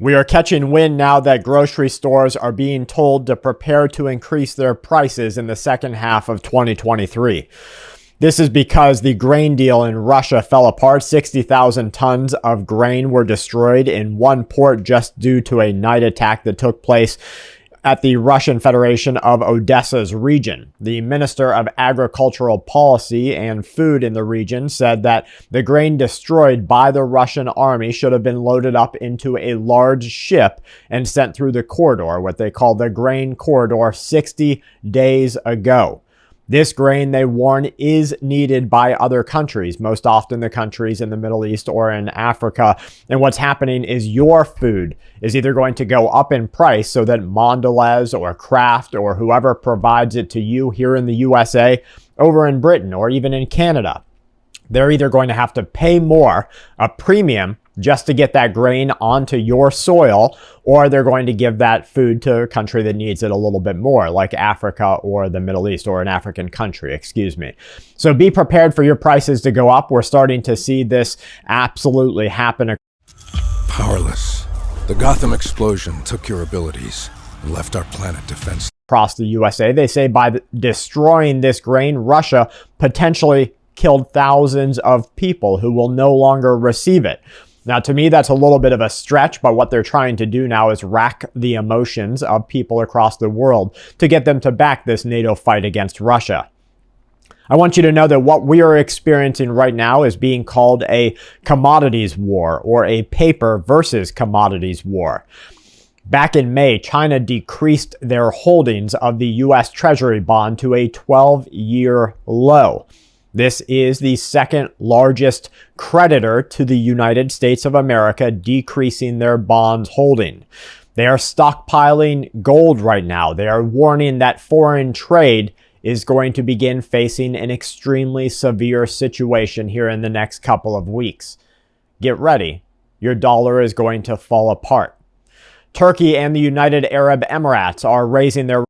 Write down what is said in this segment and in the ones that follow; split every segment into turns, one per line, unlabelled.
We are catching wind now that grocery stores are being told to prepare to increase their prices in the second half of 2023. This is because the grain deal in Russia fell apart. 60,000 tons of grain were destroyed in one port just due to a night attack that took place at the Russian Federation of Odessa's region. The Minister of Agricultural Policy and Food in the region said that the grain destroyed by the Russian army should have been loaded up into a large ship and sent through the corridor, what they call the grain corridor, 60 days ago. This grain, they warn, is needed by other countries, most often the countries in the Middle East or in Africa. And what's happening is your food is either going to go up in price so that Mondelez or Kraft or whoever provides it to you here in the USA, over in Britain, or even in Canada, they're either going to have to pay more, a premium, just to get that grain onto your soil, or they're going to give that food to a country that needs it a little bit more, like Africa or the Middle East, or an African country, excuse me. So be prepared for your prices to go up. We're starting to see this absolutely happen.
Powerless. The Gotham explosion took your abilities and left our planet defenseless.
Across the USA, they say by destroying this grain, Russia potentially killed thousands of people who will no longer receive it. Now, to me, that's a little bit of a stretch, but what they're trying to do now is rack the emotions of people across the world to get them to back this NATO fight against Russia. I want you to know that what we are experiencing right now is being called a commodities war, or a paper versus commodities war. Back in May, China decreased their holdings of the U.S. Treasury bond to a 12-year low. This is the second largest creditor to the United States of America, decreasing their bonds holding. They are stockpiling gold right now. They are warning that foreign trade is going to begin facing an extremely severe situation here in the next couple of weeks. Get ready. Your dollar is going to fall apart. Turkey and the United Arab Emirates are raising their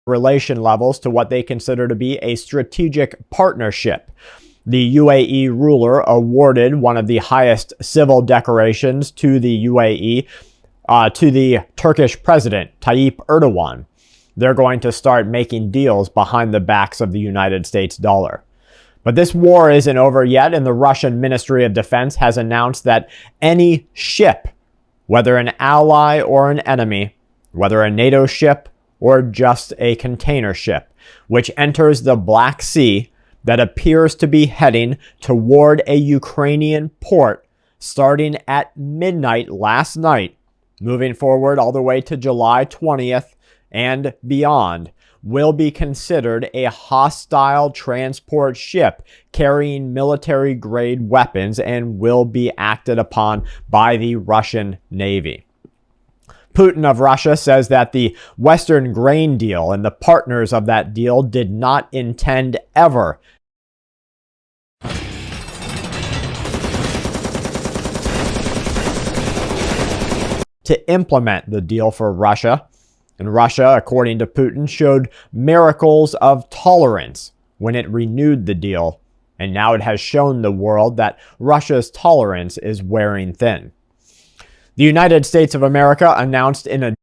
relation levels to what they consider to be a strategic partnership. The UAE ruler awarded one of the highest civil decorations to the UAE to the Turkish president, Tayyip Erdogan. They're going to start making deals behind the backs of the United States dollar. But this war isn't over yet, and the Russian Ministry of Defense has announced that any ship, whether an ally or an enemy, whether a NATO ship or just a container ship, which enters the Black Sea that appears to be heading toward a Ukrainian port starting at midnight last night, moving forward all the way to July 20th and beyond, will be considered a hostile transport ship carrying military-grade weapons and will be acted upon by the Russian Navy. Putin of Russia says that the Western grain deal and the partners of that deal did not intend ever to implement the deal for Russia. And Russia, according to Putin, showed miracles of tolerance when it renewed the deal. And now it has shown the world that Russia's tolerance is wearing thin. The United States of America announced in a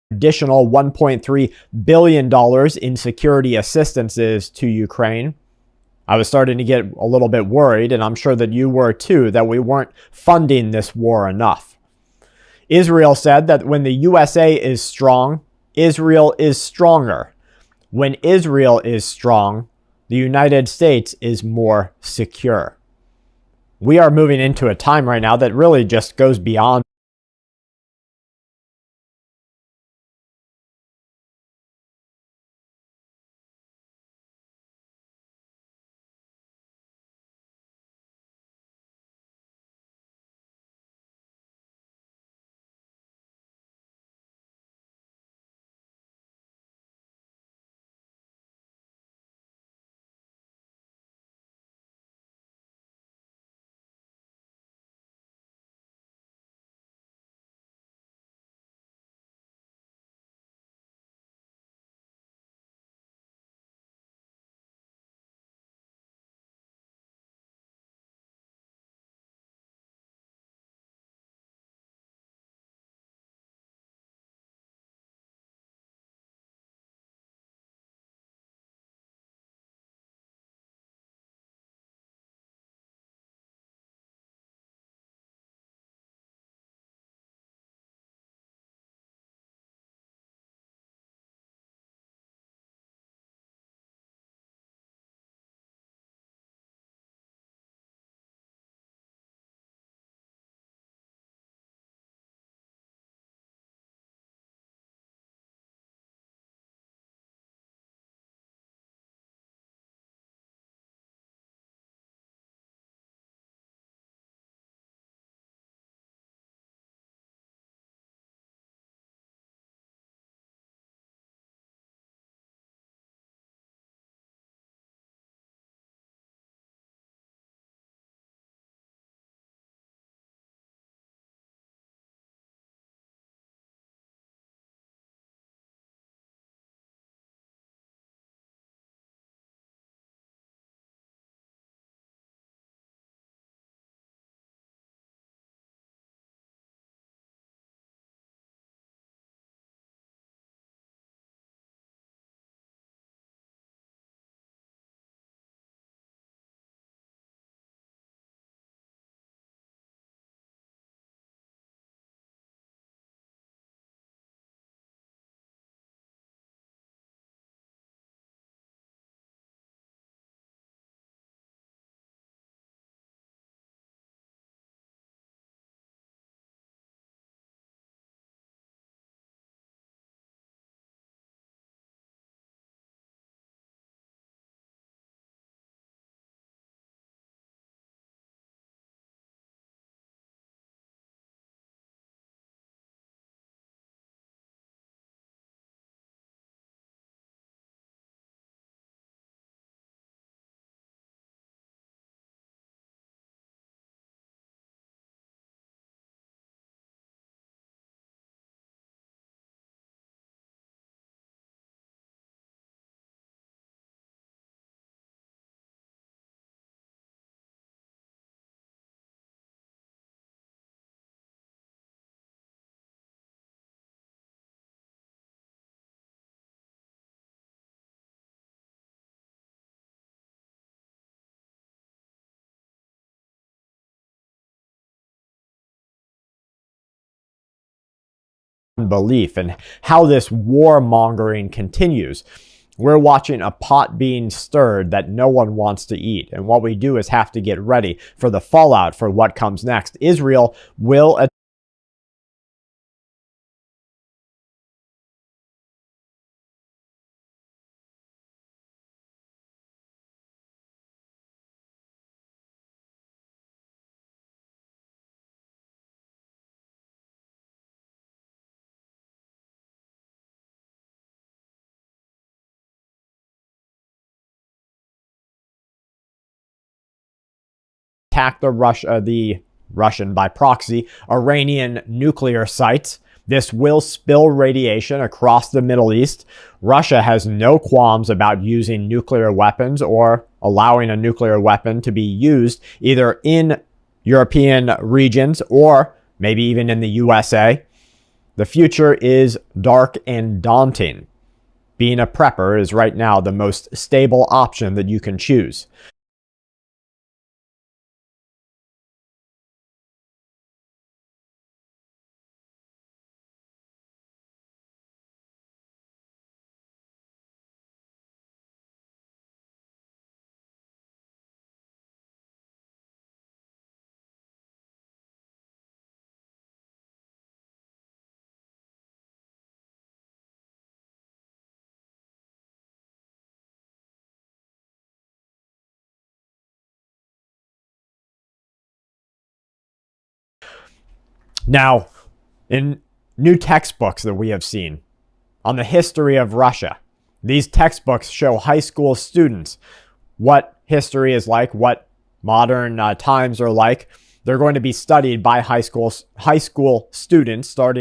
additional $1.3 billion in security assistances to Ukraine. I was starting to get a little bit worried, and I'm sure that you were too, that we weren't funding this war enough. Israel said that when the USA is strong, Israel is stronger. When Israel is strong, the United States is more secure. We are moving into a time right now that really just goes beyond belief and how this warmongering continues. We're watching a pot being stirred that no one wants to eat. And what we do is have to get ready for the fallout for what comes next. Israel will attack the Russian by proxy Iranian nuclear sites. This will spill radiation across the Middle East. Russia has no qualms about using nuclear weapons or allowing a nuclear weapon to be used either in European regions or maybe even in the USA. The future is dark and daunting. Being a prepper is right now the most stable option that you can choose. Now, in new textbooks that we have seen on the history of Russia, these textbooks show high school students what history is like, what modern times are like. They're going to be studied by high school students starting